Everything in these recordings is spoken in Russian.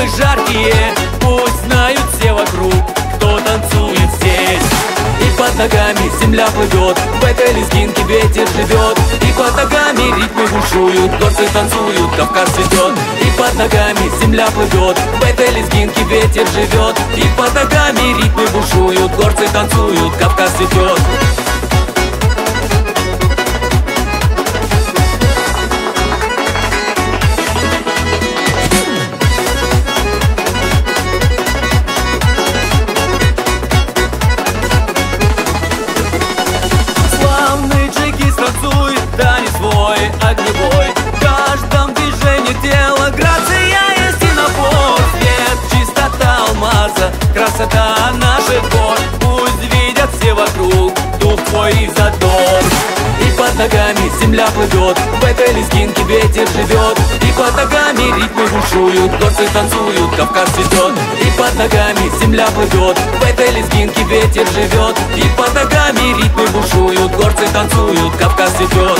ритмы жаркие, пусть знают все вокруг, кто танцует здесь. И под ногами земля плывет, в этой лезгинке ветер живет. И под ногами ритмы бушуют, горцы танцуют, Кавказ цветет. И под ногами земля плывет, в этой лезгинке ветер живет. И под ногами ритмы бушуют, горцы танцуют, Кавказ цветет. Танец свой, огневой, в каждом движении тела грация есть и напор. Свет, чистота алмаза, красота наших гор. Пусть видят все вокруг дух твой и задор. И под ногами земля плывет, в этой лезгинке ветер живет. И под ногами ритмы бушуют, горцы танцуют, Кавказ цветет. И под ногами земля плывет, в этой лезгинке ветер живет. И под ногами ритмы бушуют, горцы танцуют, Кавказ цветет.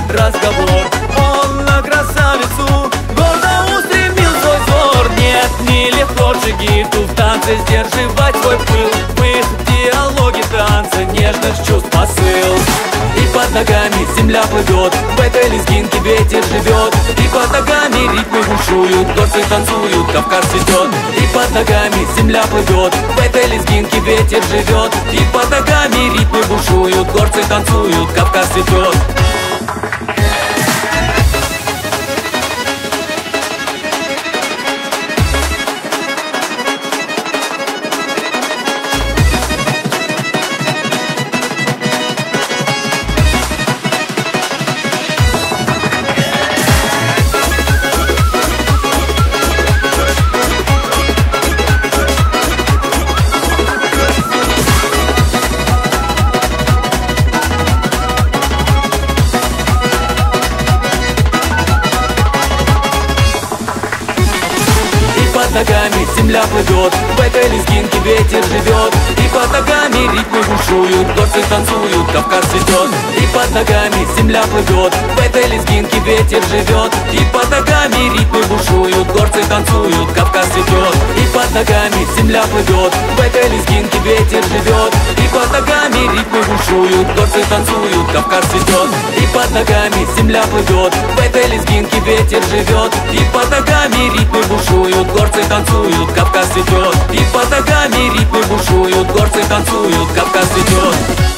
Разговор, он на красавицу гордо устремил свой взор. Нет, нелегко джигиту в танце сдерживать свой пыл. В их диалоге танца нежных чувств посыл. И под ногами земля плывет, в этой лезгинке ветер живет. И под ногами ритмы бушуют, горцы танцуют, Кавказ цветет. И под ногами земля плывет, в этой лезгинке ветер живет. И под ногами ритмы бушуют, горцы танцуют, Кавказ цветет. Под ногами земля плывет, в этой лезгинке ветер живет. И под ногами ритмы бушуют, горцы танцуют, Кавказ цветет. И под ногами земля плывет, в этой лезгинке ветер живет. И под ногами ритмы бушуют, горцы танцуют, Кавказ цветет. И под ногами земля плывет, в этой лезгинке ветер живет. И под ногами ритмы бушуют, горцы танцуют, Кавказ цветет. И под ногами земля плывет, в этой лезгинке ветер живет. И под ногами ритмы бушуют, горцы танцуют, Кавказ цветет. И под ногами ритмы бушуют, горцы танцуют, Кавказ цветет.